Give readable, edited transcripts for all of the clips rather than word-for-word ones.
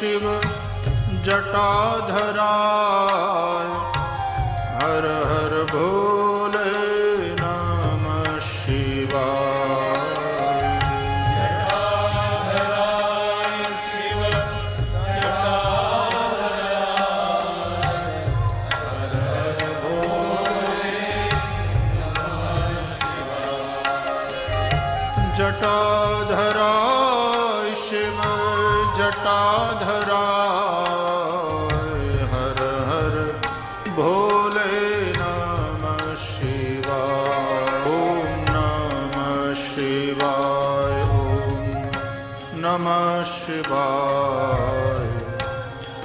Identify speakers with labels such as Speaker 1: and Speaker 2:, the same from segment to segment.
Speaker 1: शिव जटाधराय हर हर भोले नमः शिवाय।
Speaker 2: जटाधराय शिव जटाधराय हर हर भोले नमः शिवाय।
Speaker 1: जटाधराय शिव जटाधराय हर हर भोले नमः शिवाय। ओम नमः शिवाय। ओम नमः शिवाय।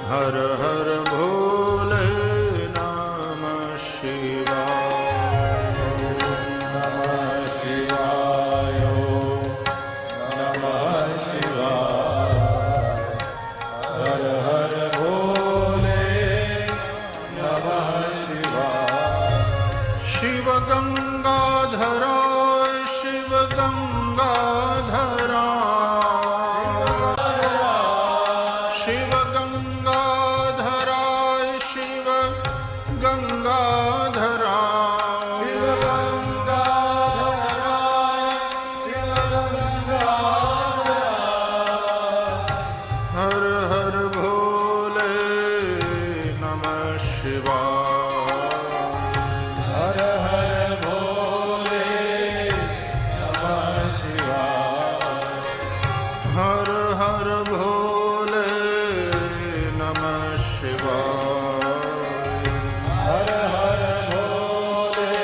Speaker 1: हर हर भोले नमः शिवाय।
Speaker 2: नमः शिवाय। नमः शिवाय। हर हर भोले नमः शिवाय।
Speaker 1: शिव गंगाधराय शिव गंगाधराय शिव गंगाधराय शिव गंगाधराय
Speaker 2: शिव गंगाधराय शिव गंगाधराय
Speaker 1: हर हर भोले नमः शिवाय।
Speaker 2: हर हर भोले नमः शिवाय।
Speaker 1: हर हर भोले नमः शिवाय।
Speaker 2: हर हर भोले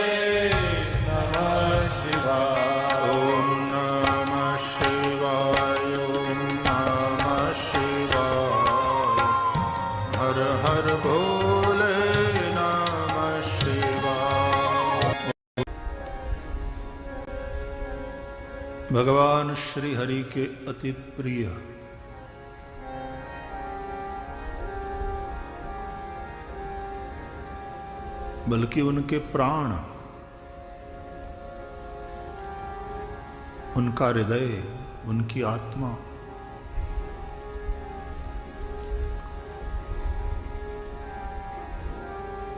Speaker 2: नमः शिवाय।
Speaker 1: ओम नमः शिवाय। ओम नमः शिवाय। हर हर भोले नमः शिवाय। भगवान श्री हरि के अति प्रिय बल्कि उनके प्राण, उनका हृदय, उनकी आत्मा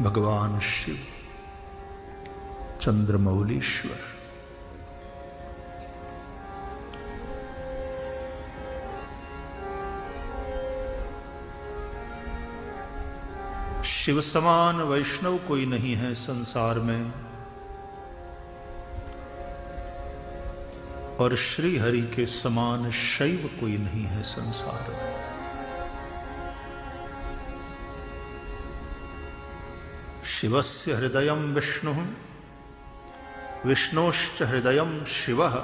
Speaker 1: भगवान शिव चंद्रमौलीश्वर शिव समान वैष्णव कोई नहीं है संसार में, और श्री हरि के समान शैव कोई नहीं है संसार में। शिवस्य हृदयं विष्णुः विष्णोश्च हृदयं शिवः,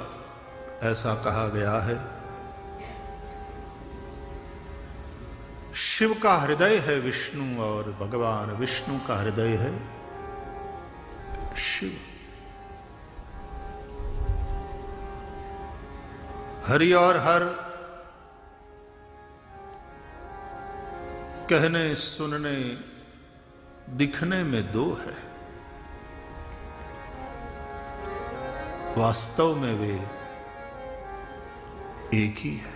Speaker 1: ऐसा कहा गया है। शिव का हृदय है विष्णु और भगवान विष्णु का हृदय है शिव। हरि और हर कहने सुनने दिखने में दो है, वास्तव में वे एक ही है।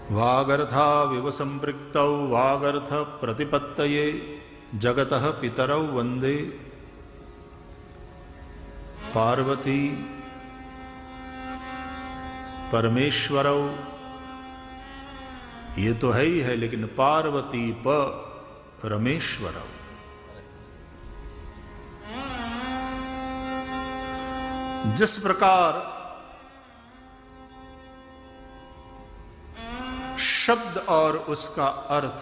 Speaker 1: वागर्था विव संपृक्तौ वागर्थ प्रतिपत्तये जगतः पितरौ वंदे पार्वती परमेश्वरौ। ये तो है ही है, लेकिन पार्वती परमेश्वरौ। जिस प्रकार शब्द और उसका अर्थ,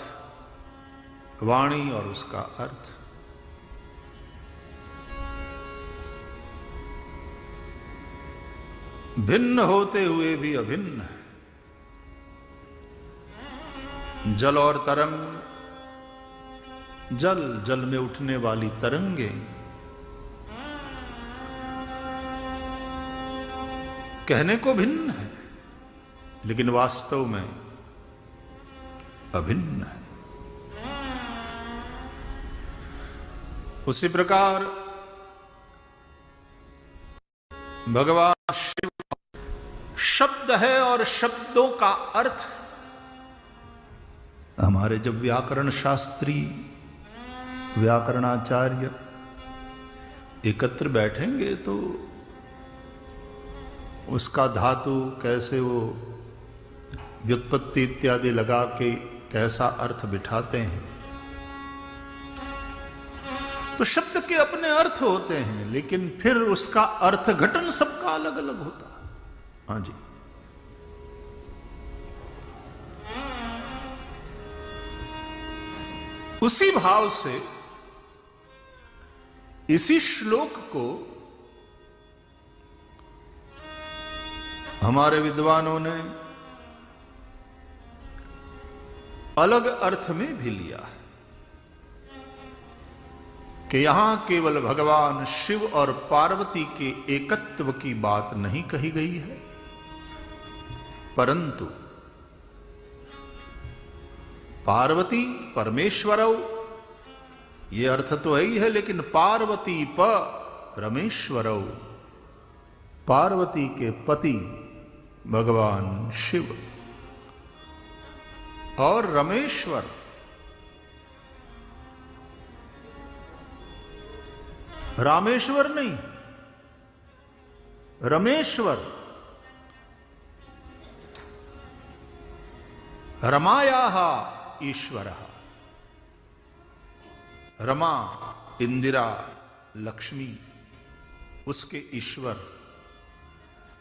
Speaker 1: वाणी और उसका अर्थ भिन्न होते हुए भी अभिन्न है। जल और तरंग, जल जल में उठने वाली तरंगें कहने को भिन्न है, लेकिन वास्तव में अभिन्न है। उसी प्रकार भगवान शब्द है और शब्दों का अर्थ। हमारे जब व्याकरण शास्त्री, व्याकरणाचार्य एकत्र बैठेंगे तो उसका धातु कैसे वो व्युत्पत्ति इत्यादि लगा के कैसा अर्थ बिठाते हैं। तो शब्द के अपने अर्थ होते हैं, लेकिन फिर उसका अर्थ घटन सबका अलग अलग होता है। हाँ जी, उसी भाव से इसी श्लोक को हमारे विद्वानों ने अलग अर्थ में भी लिया है कि यहां केवल भगवान शिव और पार्वती के एकत्व की बात नहीं कही गई है, परंतु पार्वती परमेश्वरौ, ये अर्थ तो है ही है, लेकिन पार्वती परमेश्वरौ, पार्वती के पति भगवान शिव, और रमेश्वर रामेश्वर नहीं, रमेश्वर, रमायाः ईश्वरः, रमा इंदिरा लक्ष्मी, उसके ईश्वर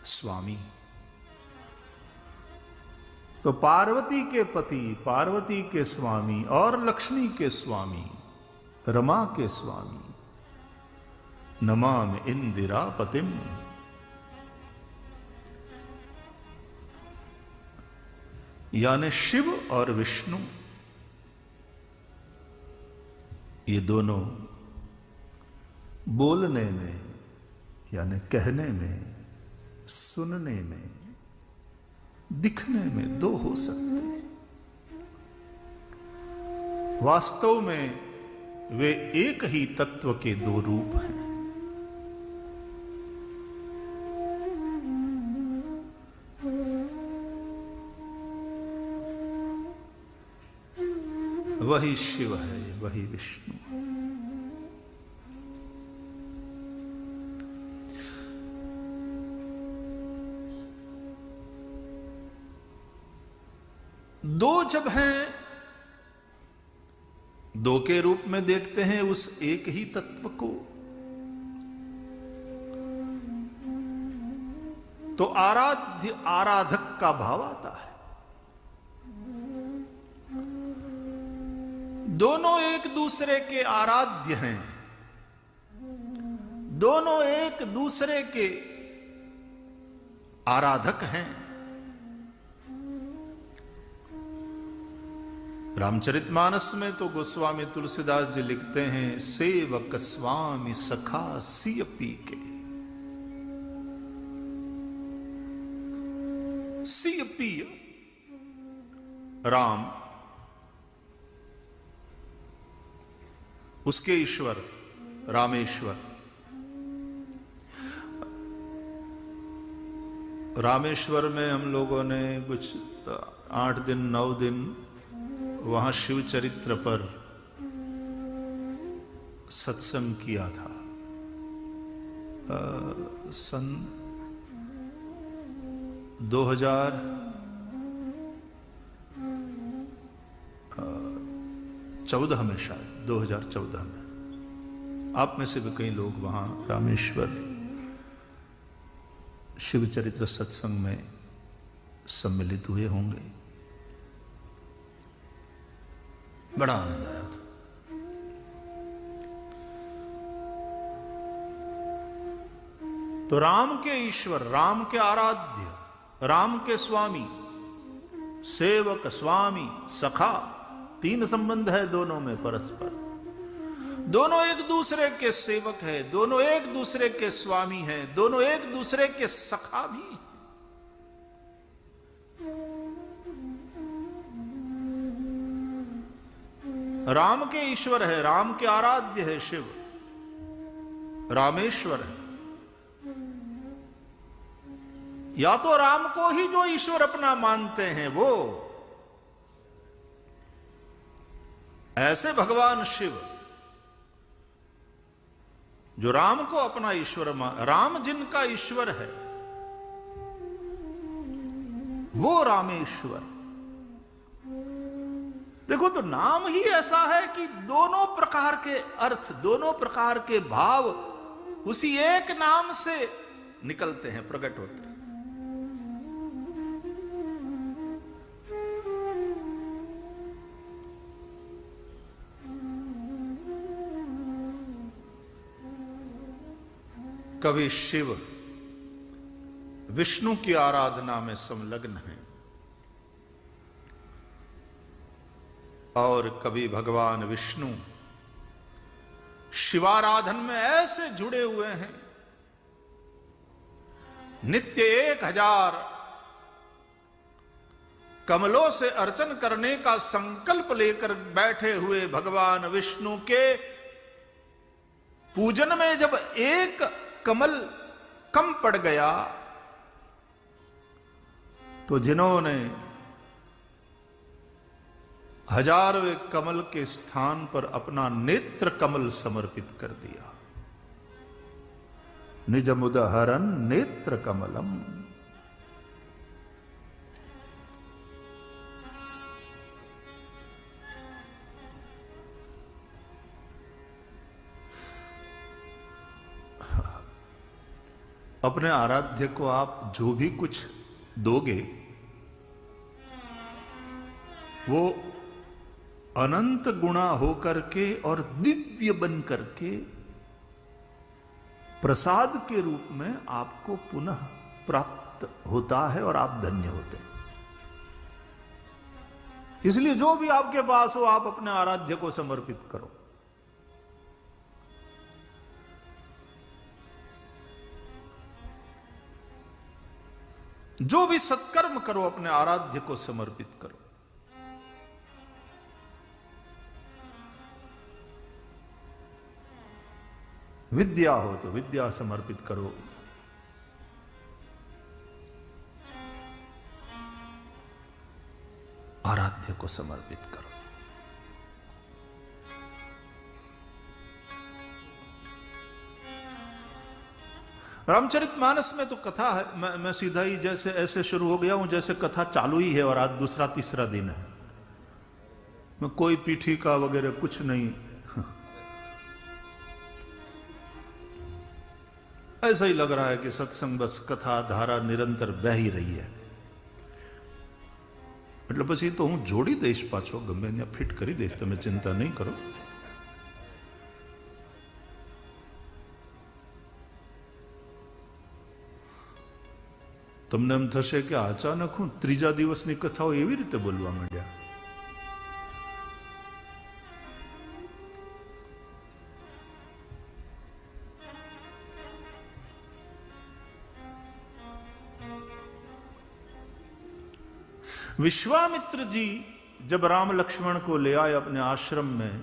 Speaker 1: स्वामी। तो पार्वती के पति, पार्वती के स्वामी और लक्ष्मी के स्वामी, रमा के स्वामी, नमामि इंदिरा पतिम। यानी शिव और विष्णु, ये दोनों बोलने में यानी कहने में, सुनने में, दिखने में दो हो सकते हैं, वास्तव में वे एक ही तत्व के दो रूप हैं। वही शिव है, वही विष्णु। दो जब हैं, दो के रूप में देखते हैं उस एक ही तत्व को, तो आराध्य आराधक का भाव आता है। दोनों एक दूसरे के आराध्य हैं, दोनों एक दूसरे के आराधक हैं। रामचरितमानस में तो गोस्वामी तुलसीदास जी लिखते हैं, सेवक स्वामी सखा सिय पी के। सिय पिय राम, उसके ईश्वर रामेश्वर। रामेश्वर में हम लोगों ने कुछ 8 दिन 9 दिन वहां शिव चरित्र पर सत्संग किया था। सन 2014 में, शायद 2014 में, आप में से भी कई लोग वहां रामेश्वर शिव चरित्र सत्संग में सम्मिलित हुए होंगे। बड़ा आनंद आया था। तो राम के ईश्वर, राम के आराध्य, राम के स्वामी, सेवक स्वामी सखा, 3 संबंध है दोनों में परस्पर। दोनों एक दूसरे के सेवक है, दोनों एक दूसरे के स्वामी हैं, दोनों एक दूसरे के सखा भी। राम के ईश्वर है, राम के आराध्य है शिव, रामेश्वर है। या तो राम को ही जो ईश्वर अपना मानते हैं वो, ऐसे भगवान शिव जो राम को अपना ईश्वर राम जिनका ईश्वर है वो रामेश्वर। देखो तो नाम ही ऐसा है कि दोनों प्रकार के अर्थ, दोनों प्रकार के भाव उसी एक नाम से निकलते हैं, प्रकट होते हैं। कभी शिव विष्णु की आराधना में संलग्न है और कभी भगवान विष्णु शिवाराधन में ऐसे जुड़े हुए हैं, नित्य 1000 कमलों से अर्चन करने का संकल्प लेकर बैठे हुए भगवान विष्णु के पूजन में जब एक कमल कम पड़ गया तो जिन्होंने 1000वें कमल के स्थान पर अपना नेत्र कमल समर्पित कर दिया, निजमुदहरन नेत्र कमलम। अपने आराध्य को आप जो भी कुछ दोगे वो अनंत गुणा होकर के और दिव्य बन करके प्रसाद के रूप में आपको पुनः प्राप्त होता है और आप धन्य होते हैं। इसलिए जो भी आपके पास हो आप अपने आराध्य को समर्पित करो। जो भी सत्कर्म करो अपने आराध्य को समर्पित करो। विद्या हो तो विद्या समर्पित करो, आराध्य को समर्पित करो। रामचरितमानस में तो कथा है, मैं सीधा ही जैसे ऐसे शुरू हो गया हूं जैसे कथा चालू ही है और आज दूसरा तीसरा दिन है। मैं कोई पीठिका वगैरह कुछ नहीं, ऐसा ही लग रहा है कि सत्संग बस कथा धारा निरंतर बह ही रही है। એટલે પછી તો હું જોડી દઈશ પાછો, ગમે ત્યાં ફિટ કરી દઈશ, તમે ચિંતા નહીં કરો। તમને એમ થશે કે અચાનક હું ત્રીજા દિવસની કથાઓ એવી રીતે બોલવા માંડ્યા। विश्वामित्र जी जब राम लक्ष्मण को ले आए अपने आश्रम में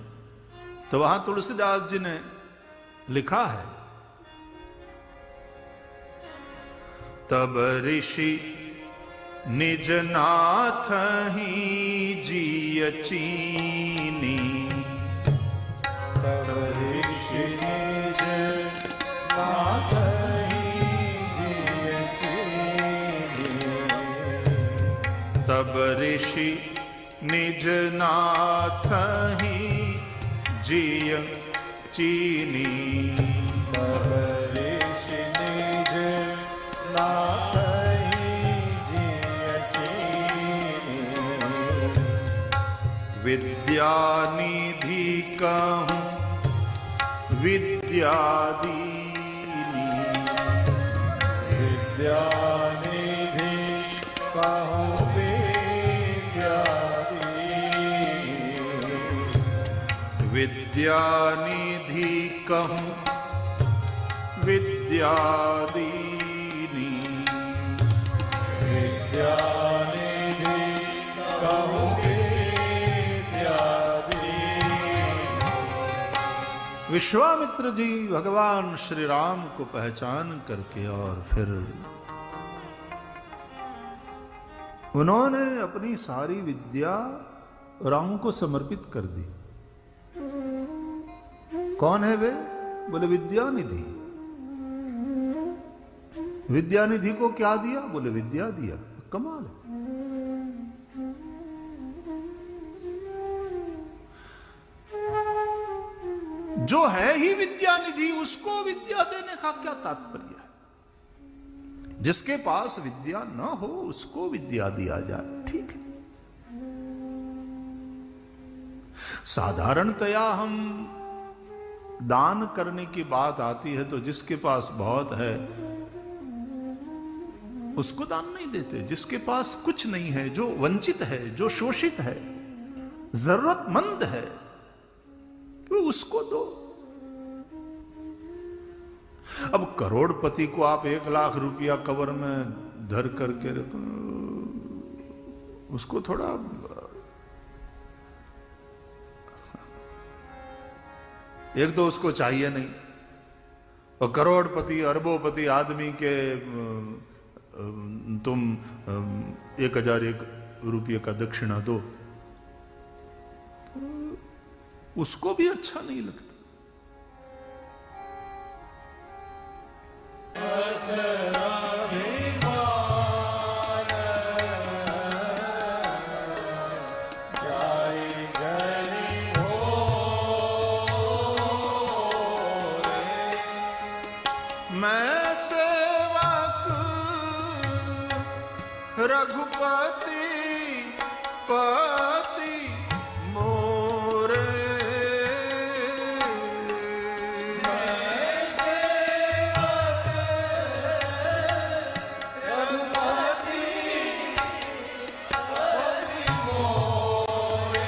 Speaker 1: तो वहां तुलसीदास जी ने लिखा है, तब ऋषि निज नाथ ही जिय चीनी।
Speaker 2: तब ऋषि निज नाथ ही जिय चीनी।
Speaker 1: तब ऋषि निज नाथ ही जिय चीनी।
Speaker 2: तब ऋषि निज नाथ ही जिय चीनी।
Speaker 1: विद्यानिधि कहूं विद्यादीनी।
Speaker 2: विद्यानिधि कहूं
Speaker 1: विद्यानिधि कहूं विद्यादीनी।
Speaker 2: विद्यानिधि कहूं विद्यादीनी।
Speaker 1: विश्वामित्र जी भगवान श्री राम को पहचान करके और फिर उन्होंने अपनी सारी विद्या राम को समर्पित कर दी। कौन है वे? बोले विद्यानिधि। विद्यानिधि को क्या दिया? बोले विद्या दिया। कमाल है। जो है ही विद्यानिधि, उसको विद्या देने का क्या तात्पर्य है? जिसके पास विद्या न हो उसको विद्या दिया जाए, ठीक है। साधारणतया हम दान करने की बात आती है तो जिसके पास बहुत है उसको दान नहीं देते। जिसके पास कुछ नहीं है, जो वंचित है, जो शोषित है, जरूरतमंद है, तो उसको दो। अब करोड़पति को आप 1 लाख रुपया कवर में धर करके रखो, उसको थोड़ा एक तो उसको चाहिए नहीं, और करोड़पति अरबोपति आदमी के तुम 1001 रुपये का दक्षिणा दो, उसको भी अच्छा नहीं लगता। मैं सेवक रघुपति पति मोरे, मैं सेवक रघुपति पति मोरे,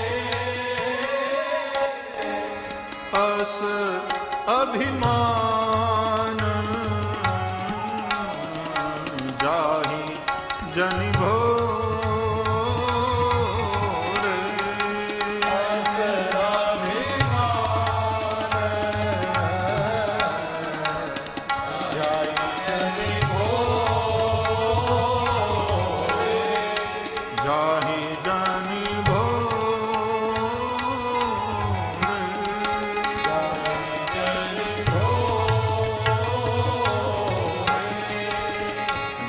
Speaker 1: अस अभिमान जाहि जनि भोरे, अस अभिमान जाहि जनि भोरे, जाहि जनि भोरे,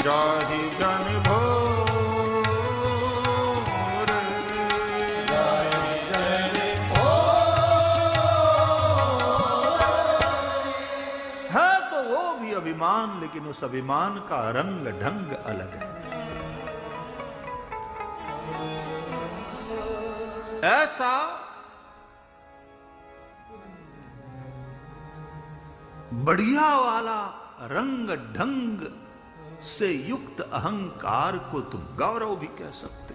Speaker 1: जाहि जनि भोरे, जाहि जनि भोरे। है तो वो भी अभिमान, लेकिन उस अभिमान का रंग ढंग अलग है। ऐसा बढ़िया वाला रंग ढंग से युक्त अहंकार को तुम गौरव भी कह सकते।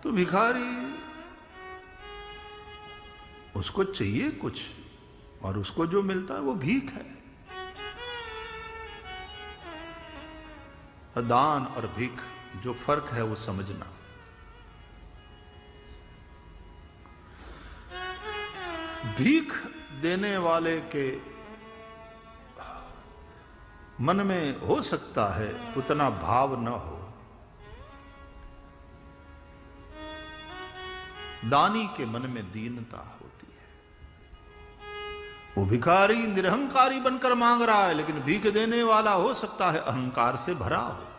Speaker 1: तो भिखारी, उसको चाहिए कुछ और उसको जो मिलता है वो भीख है। दान और भीख जो फर्क है वो समझना। भीख देने वाले के मन में हो सकता है उतना भाव न हो, दानी के मन में दीनता होती है। वो भिखारी निरहंकारी बनकर मांग रहा है, लेकिन भीख देने वाला हो सकता है अहंकार से भरा हो।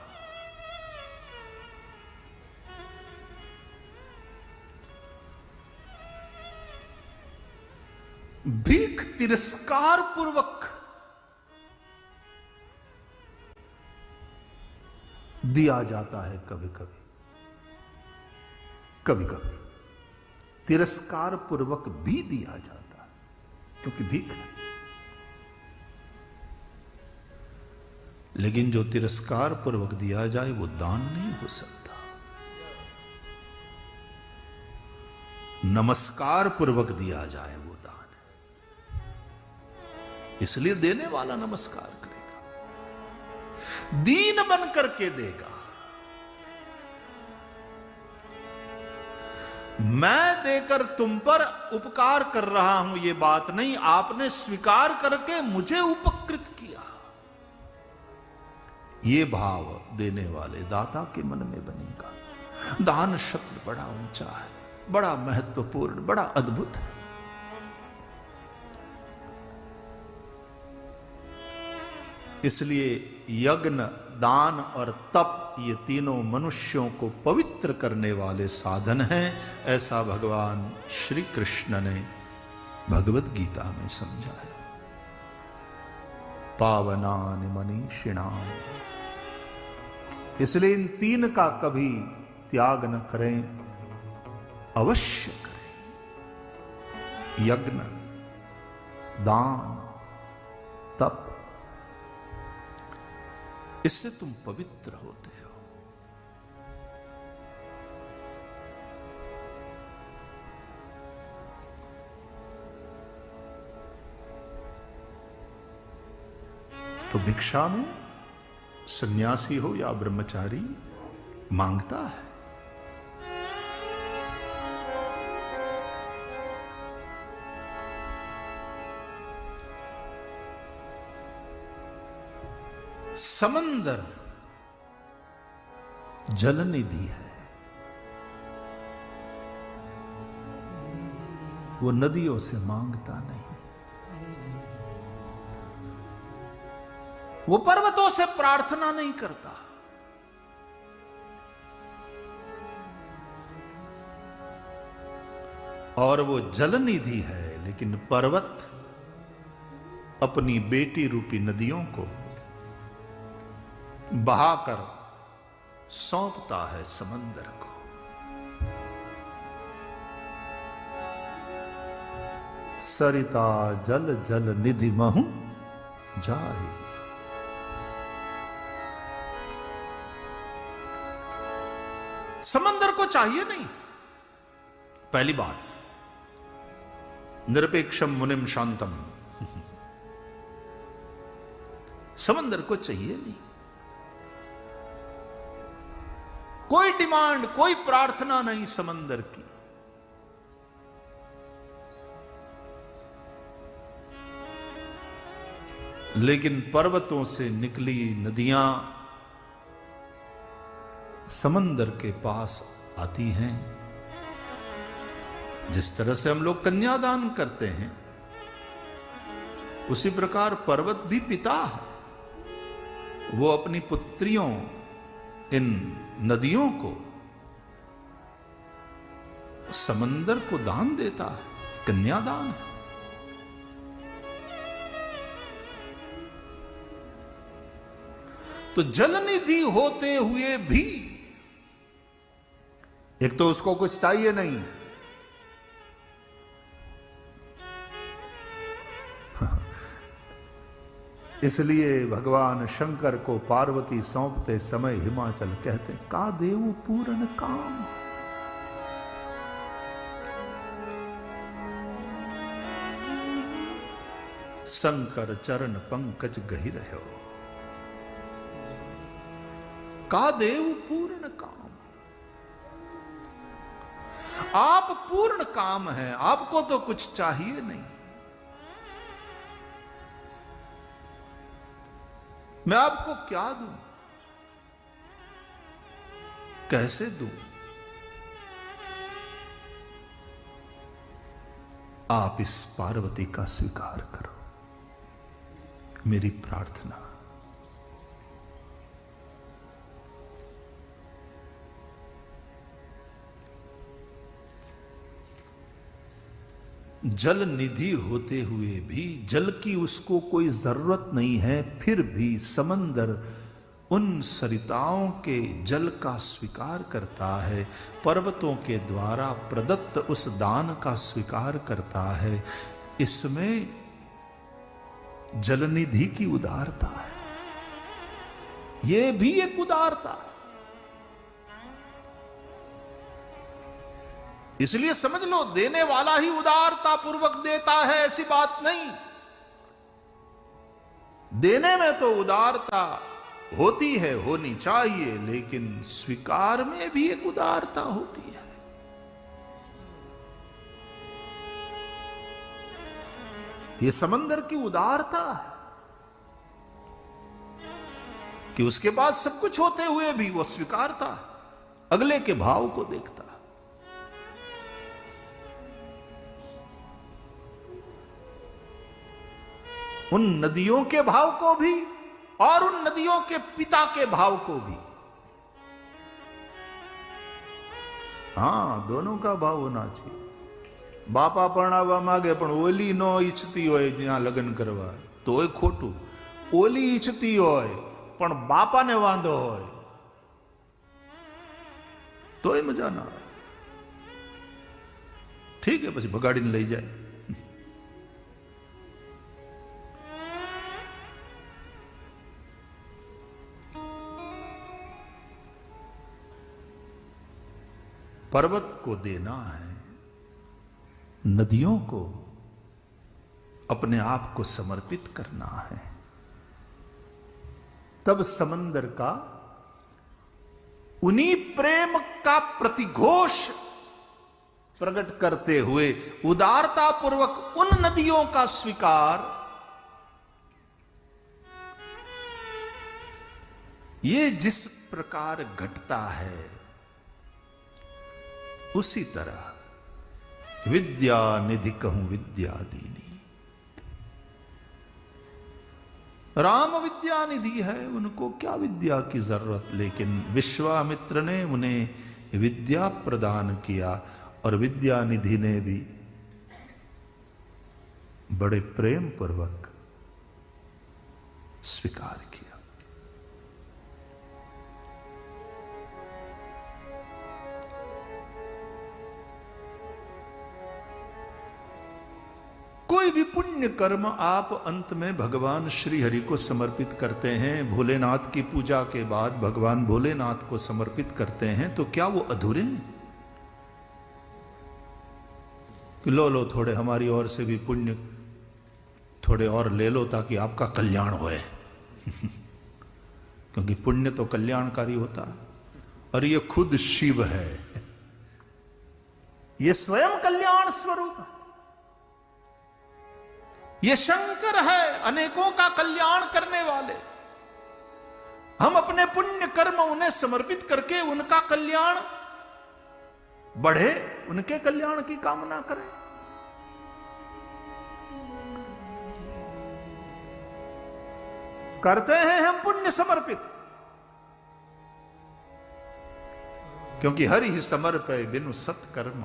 Speaker 1: भीख तिरस्कार पूर्वक दिया जाता है, कभी कभी कभी कभी तिरस्कार पूर्वक भी दिया जाता है, क्योंकि भीख है। लेकिन जो तिरस्कार पूर्वक दिया जाए वो दान नहीं हो सकता। नमस्कार पूर्वक दिया जाए वो दान है। इसलिए देने वाला नमस्कार करेगा, दीन बन करके देगा। मैं देकर तुम पर उपकार कर रहा हूं ये बात नहीं, आपने स्वीकार करके मुझे उपकृत किया। ये भाव देने वाले दाता के मन में बनेगा। दान शब्द बड़ा ऊंचा है, बड़ा महत्वपूर्ण, बड़ा अद्भुत है। इसलिए यज्ञ, दान और तप ये तीनों मनुष्यों को पवित्र करने वाले साधन हैं, ऐसा भगवान श्री कृष्ण ने भगवत गीता में समझाया। पावनानि मनीषिणाम, इसलिए इन तीन का कभी त्याग न करें, अवश्य करें। यज्ञ, दान, तप, इससे तुम पवित्र होते हो। तो भिक्षा में सन्यासी हो या ब्रह्मचारी मांगता है। समंदर जल निधि है, वो नदियों से मांगता नहीं, वो पर्वतों से प्रार्थना नहीं करता। और वो जल निधि है, लेकिन पर्वत अपनी बेटी रूपी नदियों को बहाकर सौंपता है समंदर को। सरिता जल जल निधि महु जाए। समंदर को चाहिए नहीं, पहली बात। निरपेक्षम मुनिम शांतम, समंदर को चाहिए नहीं। कोई डिमांड, कोई प्रार्थना नहीं समंदर की। लेकिन पर्वतों से निकली नदियां समंदर के पास आती हैं। जिस तरह से हम लोग कन्यादान करते हैं, उसी प्रकार पर्वत भी पिता है। वो अपनी पुत्रियों, इन नदियों को, समंदर को दान देता है, कन्यादान है। तो जलनिधि होते हुए भी एक तो उसको कुछ चाहिए नहीं, इसलिए भगवान शंकर को पार्वती सौंपते समय हिमाचल कहते, का देव पूर्ण काम। शंकर चरण पंकज गहि रहो, का देव पूर्ण काम। आप पूर्ण काम हैं, आपको तो कुछ चाहिए नहीं। मैं आपको क्या दूं, कैसे दूं? आप इस पार्वती का स्वीकार करो, मेरी प्रार्थना। जल निधि होते हुए भी, जल की उसको कोई जरूरत नहीं है, फिर भी समंदर उन सरिताओं के जल का स्वीकार करता है, पर्वतों के द्वारा प्रदत्त उस दान का स्वीकार करता है। इसमें जलनिधि की उदारता है, यह भी एक उदारता है। इसलिए समझ लो, देने वाला ही उदारता पूर्वक देता है, ऐसी बात नहीं। देने में तो उदारता होती है, होनी चाहिए, लेकिन स्वीकार में भी एक उदारता होती है। ये समंदर की उदारता है। कि उसके बाद सब कुछ होते हुए भी वो स्वीकारता, अगले के भाव को देखता। उन नदियों के भाव को भी और उन नदियों के पिता के भाव को भी। हाँ, दोनों का भाव होना चाहिए। बापा परणावा मागे पण ओली नो ઈચ્છતી હોય જ્યાં લગ્ન કરવા તોય ખોટું, ઓલી ઈચ્છતી હોય પણ બાપાને વાંધો હોય તોય મજા ના આવે। ઠીક है, પછી ભગાડીને લઈ જાય। पर्वत को देना है, नदियों को अपने आप को समर्पित करना है, तब समंदर का उन्हीं प्रेम का प्रतिघोष प्रकट करते हुए उदारता पूर्वक उन नदियों का स्वीकार, ये जिस प्रकार घटता है उसी तरह विद्या निधि कहूं विद्या दीनी। राम विद्या निधि है, उनको क्या विद्या की जरूरत, लेकिन विश्वामित्र ने उन्हें विद्या प्रदान किया और विद्या निधि ने भी बड़े प्रेम पूर्वक स्वीकार किया। कोई भी पुण्य कर्म आप अंत में भगवान श्री हरि को समर्पित करते हैं, भोलेनाथ की पूजा के बाद भगवान भोलेनाथ को समर्पित करते हैं, तो क्या वो अधूरे हैं? कि लो थोड़े हमारी ओर से भी पुण्य थोड़े और ले लो ताकि आपका कल्याण होए। क्योंकि पुण्य तो कल्याणकारी होता है और ये खुद शिव है, ये स्वयं कल्याण स्वरूप है, ये शंकर है, अनेकों का कल्याण करने वाले। हम अपने पुण्य कर्म उन्हें समर्पित करके उनका कल्याण बढ़े, उनके कल्याण की कामना करें। करते हैं हम पुण्य समर्पित, क्योंकि हरि ही समर्पय बिनु सत्कर्म।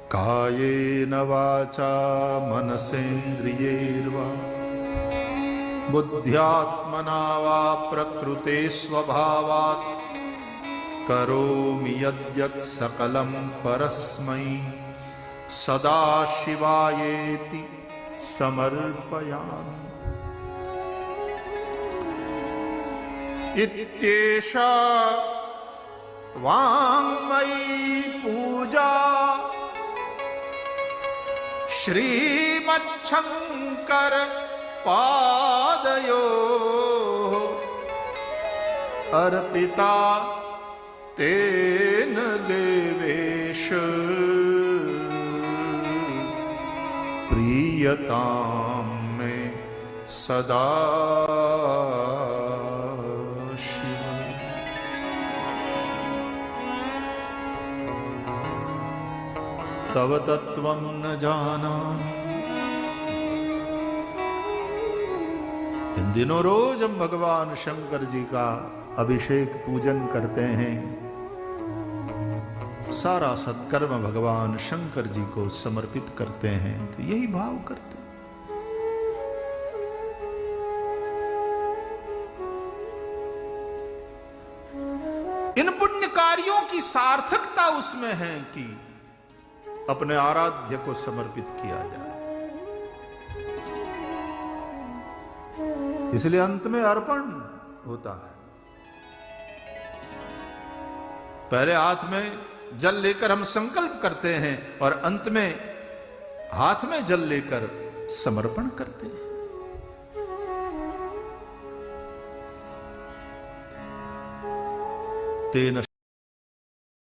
Speaker 1: कायेन वाचा मनसेन्द्रियैर्वा बुद्ध्यात्मना वा प्रकृते स्वभावात् करोमि यद्यत् सकलं परस्मै सदा शिवायेति समर्पयामि। इत्येषा वाङ्मयी पूजा श्रीमच्छंकर पादयो अर्पिता तेन देवेश प्रीयताम में सदा तव तत्वं न जानामि। इन दिनों रोज हम भगवान शंकर जी का अभिषेक पूजन करते हैं, सारा सत्कर्म भगवान शंकर जी को समर्पित करते हैं, तो यही भाव करते हैं। इन पुण्य कार्यों की सार्थकता उसमें है कि अपने आराध्य को समर्पित किया जाए। इसलिए अंत में अर्पण होता है। पहले हाथ में जल लेकर हम संकल्प करते हैं और अंत में हाथ में जल लेकर समर्पण करते हैं। तेन